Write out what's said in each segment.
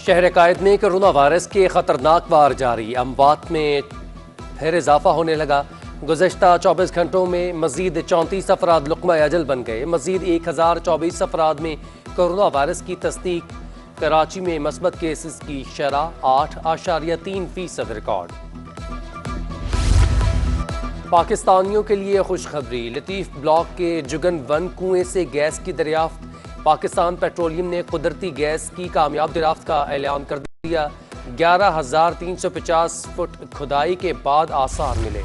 शहर कायद में corona virus के खतरनाक वार जारी, अमवात में फिर इजाफा होने लगा। गुज़श्ता 24 घंटों में मजीद 34 अफराद लुक़मा अजल बन गए। मजीद 1024 अफराद में कोरोना वायरस की तस्दीक। कराची में मस्बत केसेस की शरह 8.3% रिकॉर्ड। पाकिस्तानियों के लिए खुशखबरी, लतीफ़ ब्लॉक के जुगन 1 कुएं से गैस की दरियाफ्त। पाकिस्तान पेट्रोलियम ने कुदरती गैस की कामयाब दरियाफ्त का ऐलान कर दिया। 11,350 फुट खुदाई के बाद आसार मिले।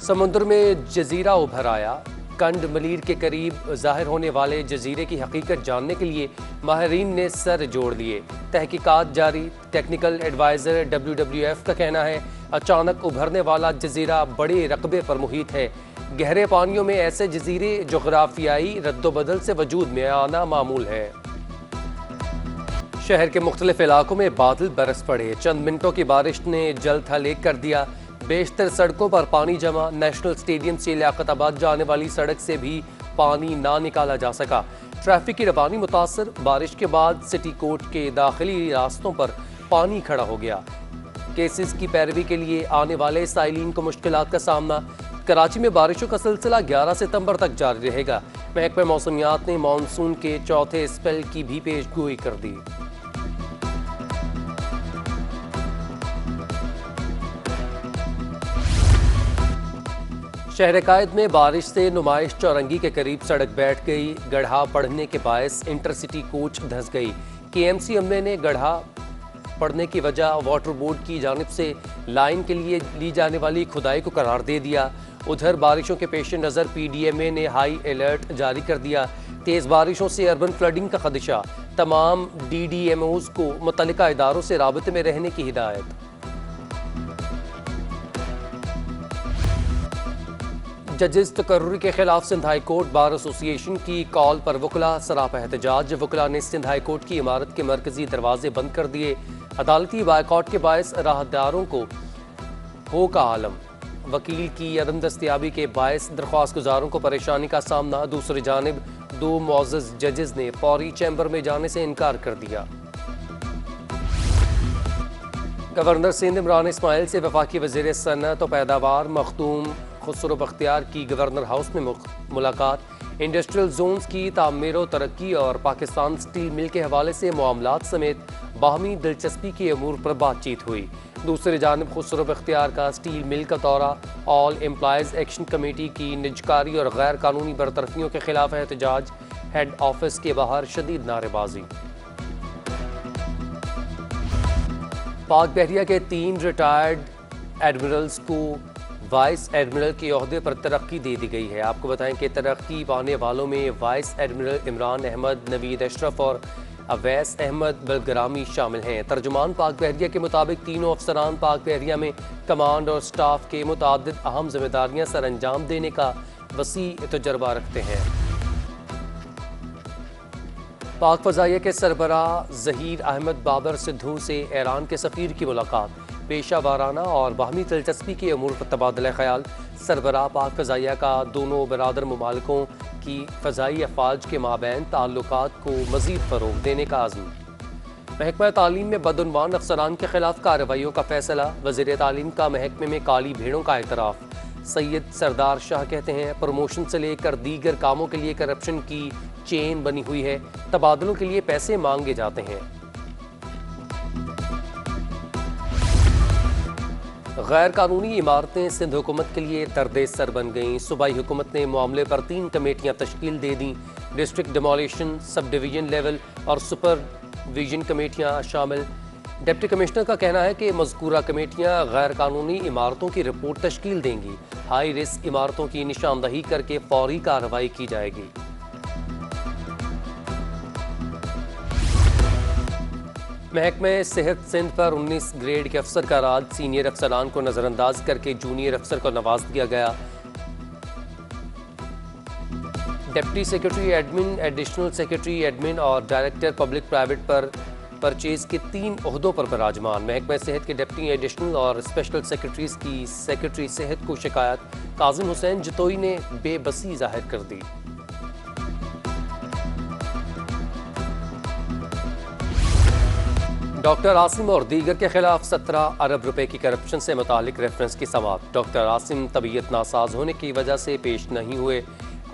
समुद्र में जजीरा उभर आया। कंड मलीर के करीब जाहिर होने वाले जजीरे की हकीकत जानने के लिए माहिरीन ने सर जोड़ लिए। तहकीकात जारी। टेक्निकल एडवाइज़र WWF का कहना है अचानक उभरने वाला जजीरा बड़े रकबे पर मुहित है। गहरे पानियों में ऐसे जजीरे जोग्राफियाई रद्दोबदल से वजूद में आना मामूल है। शहर के मुख्तलिफ इलाकों में बादल बरस पड़े। चंद मिनटों की बारिश ने जल थल एक कर दिया। बेशतर सड़कों पर पानी जमा। नेशनल स्टेडियम से लियाकताबाद जाने वाली सड़क से भी पानी ना निकाला जा सका। ट्रैफिक की रवानी मुतासर। बारिश के बाद सिटी कोर्ट के दाखिली रास्तों पर पानी खड़ा हो गया। केसेस की पैरवी के लिए आने वाले साइलिन को मुश्किलात का सामना। कराची में बारिशों का सिलसिला 11 सितंबर तक जारी रहेगा। महकमा मौसमियात ने मानसून के चौथे स्पेल की भी पेशगोई कर दी। शहर कायद में बारिश से नुमाइश चौरंगी के करीब सड़क बैठ गई। गढ़ा पड़ने के बायस इंटरसिटी कोच धंस गई। KMC अमले ने गढ़ा पड़ने की वजह वाटर बोर्ड की जानिब से लाइन के लिए ली जाने वाली खुदाई को करार दे दिया। उधर बारिशों के पेश नज़र PDMA ने हाई अलर्ट जारी कर दिया। तेज़ बारिशों से अर्बन फ्लडिंग का खदशा। तमाम DDMOs को मुतल्लिका इदारों से राबते में रहने की हिदायत। जजेस तकर्रुरी के खिलाफ Sindh high court bar association की कॉल पर वकला सरापा एहतजाज। वकला ने सिंध हाई कोर्ट की इमारत के मरकजी दरवाजे बंद कर दिए। अदालती बायकॉट के बायस राहदारों को हो का आलम। वकील की अदम दस्तयाबी के बायस दरख्वास्त गुजारों को परेशानी का सामना। दूसरी जानिब 2 मुअज़्ज़ज़ जजेस ने फौरी चैम्बर में जाने से इनकार कर दिया। गवर्नर सिंध इमरान इस्माइल से वफाकी वज़ीर सनअत और पैदावार मखदूम खुसरो बख्तियार की गवर्नर हाउस में मुलाकात। इंडस्ट्रियल जोन्स की तामीर और तरक्की और पाकिस्तान स्टील मिल के हवाले से मामलात समेत बाहमी दिलचस्पी के अमूर पर बातचीत हुई। दूसरी जानिब खुसरो बख्तियार का स्टील मिल का दौरा। ऑल एम्प्लॉयज़ एक्शन कमेटी की निजकारी और गैर कानूनी बरतरफियों के खिलाफ एहतजाज। हेड ऑफिस के बाहर शदीद नारेबाजी। पाक बहरिया के 3 रिटायर्ड एडमिरल्स को वाइस एडमिरल के ओहदे पर तरक्की दे दी गई है। आपको बताएं कि तरक्की पाने वालों में वाइस एडमिरल इमरान अहमद, नवीद अशरफ और अवैस अहमद बलगरामी शामिल हैं। तर्जुमान पाक बहरिया के मुताबिक तीनों अफसरान पाक बहरिया में कमांड और स्टाफ के मुताबिद अहम जिम्मेदारियां सर अंजाम देने का वसी तजुर्बा रखते हैं। पाक फ़ज़ाइया के सरबराह ज़हीर अहमद बाबर सिद्धू से ईरान के सफ़ीर की मुलाकात। पेशा वाराना और बाहमी दिलचस्पी के अमूर पर तबादला ख्याल। सरबराह पाक फ़ज़ाइया का दोनों बरादर ममालिकों की फ़ज़ाई अफ़वाज के माबैन ताल्लुकात को मज़ीद फ़रोग़ देने का आज़म। महकमा तालीम में बदउनवान अफसरान के खिलाफ कार्रवाइयों का फैसला। वज़ीर तालीम का महकमे में काली भेड़ों का एतराफ़। सैयद सरदार शाह कहते हैं प्रमोशन से लेकर दीगर कामों के लिए करप्शन की चेन बनी हुई है। तबादलों के लिए पैसे मांगे जाते हैं। गैर कानूनी इमारतें सिंध हुकूमत के लिए दर्दे सर बन गईं। सूबाई हुकूमत ने मामले पर 3 कमेटियां तश्कील दे दी। District demolition, sub division level और सुपरविजन कमेटियां शामिल। डिप्टी कमिश्नर का कहना है कि मज़कूरा कमेटियां गैर कानूनी इमारतों की रिपोर्ट तश्कील देंगी। हाई रिस्क इमारतों की निशानदही करके फौरी कार्रवाई की जाएगी। महकमे सेहत सिंध पर 19 ग्रेड के अफसर का राज। सीनियर अफसरान को नजरअंदाज करके जूनियर अफसर को नवाज दिया गया। Deputy secretary admin, additional secretary admin और डायरेक्टर पब्लिक प्राइवेट पर परचेज के 3 ओहदों पर बराजमान। महकमा सेहत के डिप्टी एडिशनल और स्पेशल सेक्रेटरीज की सेक्रेटरी सेहत को शिकायत। काजिम हुसैन जतोई ने बेबसी जाहिर कर दी। डॉक्टर आसिम और दीगर के खिलाफ 17 अरब रुपए की करप्शन से मुतालिक रेफरेंस की समाअत। डॉक्टर आसिम तबीयत नासाज होने की वजह से पेश नहीं हुए।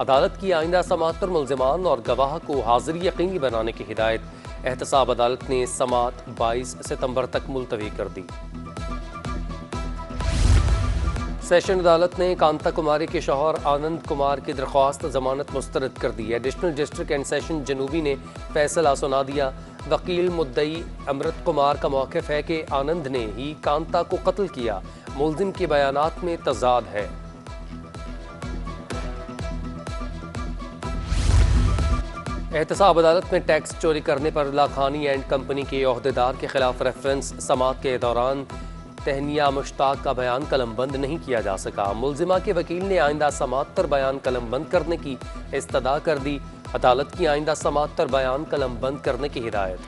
अदालत की आइंदा समाअत पर मुल्जिमान और गवाह को हाजिरी यकीनी बनाने की हिदायत। एहतसाब अदालत ने समाअत 22 सितंबर तक मुलतवी कर दी। सेशन अदालत ने कांता कुमारी के शौहर आनंद कुमार की दरख्वास्त जमानत मुस्तरद कर दी। एडिशनल डिस्ट्रिक्ट एंड सेशन जनूबी ने फैसला सुना दिया। वकील मुद्दई अमृत कुमार का मौक़िफ़ है कि आनंद ने ही कांता को कत्ल किया। मुल्जिम के बयानात में तजाद है। एहतसाब अदालत में टैक्स चोरी करने पर लाखानी एंड कंपनी के ओहदेदार के खिलाफ रेफरेंस समाअत के दौरान तहनिया मुश्ताक का बयान कलमबंद नहीं किया जा सका। मुल्जिमा के वकील ने आइंदा समाअत पर बयान कलमबंद करने की इस्तदा कर दी। अदालत की आइंदा समाअत पर बयान कलमबंद करने की हिदायत।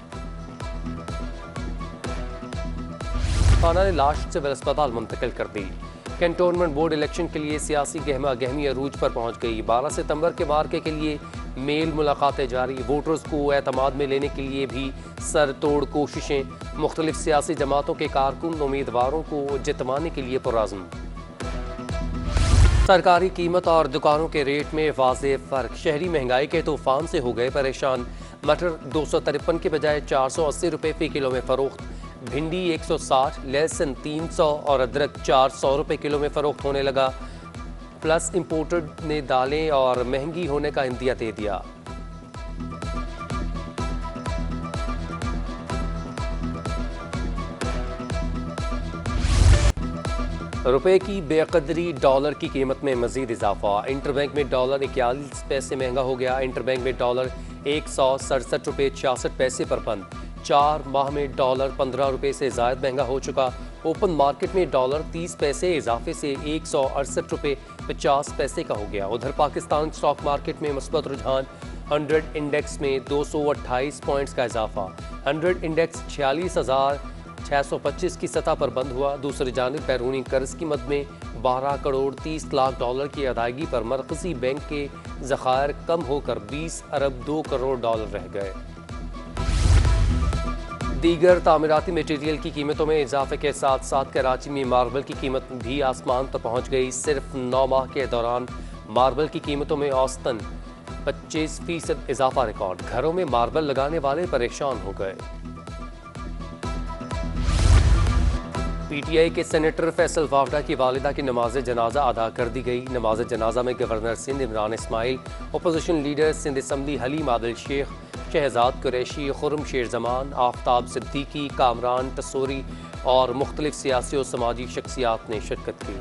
थाना ने लाश सिविल अस्पताल मुंतकिल कर दी। कैंटोनमेंट बोर्ड इलेक्शन के लिए सियासी गहमा गहमी अरूज पर पहुंच गई। 12 सितंबर के मार्के के लिए मेल मुलाकातें जारी। वोटर्स को एतमाद में लेने के लिए भी सर तोड़ कोशिशें। मुख्तलिफ सियासी जमातों के कारकुन उम्मीदवारों को जितवाने के लिए पुरअज़्म। सरकारी कीमत और दुकानों के रेट में वाज़ेह फ़र्क। शहरी महंगाई के तूफान से हो गए परेशान। मटर 253 के बजाय 480 रुपये फ़ी किलो में फ़रोख्त। भिंडी 160, लहसुन 300 और अदरक 400 रुपये किलो में फ़रोख्त होने लगा। प्लस इंपोर्टेड ने दालें और महंगी होने का इंदिया दे दिया। रुपए की बेकदरी, डॉलर की कीमत में मजीद इजाफा। इंटरबैंक में डॉलर 41 पैसे महंगा हो गया। इंटरबैंक में डॉलर 167 रुपये 66 पैसे पर बंद। 4 माह में डॉलर 15 रुपये से ज़ायद महंगा हो चुका। ओपन मार्केट में डॉलर 30 पैसे इजाफे से 168 रुपये 50 पैसे का हो गया। उधर पाकिस्तान स्टॉक मार्केट में मुस्बत रुझान। 100 इंडेक्स में 228 पॉइंट्स का इजाफा। 100 इंडेक्स 46,625 की सतह पर बंद हुआ। दूसरी जानिब बैरूनी कर्ज की मद में 12 करोड़ 30 लाख डॉलर की अदायगी पर मरकजी बैंक के ज़खायर कम होकर 20 अरब 2 करोड़ डॉलर रह गए। दीगर तामीराती मटीरियल की कीमतों में इजाफे के साथ साथ कराची में मार्बल की कीमत भी आसमान पर पहुंच गई। सिर्फ 9 माह के दौरान मार्बल की कीमतों में औसतन 25% इजाफा रिकॉर्ड। घरों में मार्बल लगाने वाले परेशान हो गए। PTI के सेनेटर फैसल वावडा की वालिदा की नमाज जनाजा अदा कर दी गई। नमाज जनाजा में governor Sindh Imran Ismail, opposition leader Sindh assembly Haleem Adil Sheikh, Shahzad Qureshi, Khurram Sher Zaman, Aftab Siddiqui, Kamran तसूरी और मुख्तलिफ सियासी और समाजी शख्सियात ने शिरकत की।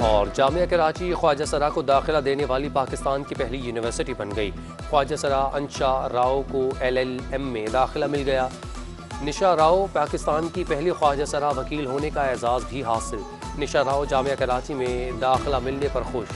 और जामिया कराची ख्वाजा सरा को दाखिला देने वाली पाकिस्तान की पहली यूनिवर्सिटी बन गई। ख्वाजा सरा अंशा राव को LLM में दाखिला मिल गया। निशा राव पाकिस्तान की पहली ख्वाजा सरा वकील होने का एजाज़ भी हासिल। निशा राव जामिया कराची में दाखिला मिलने पर खुश।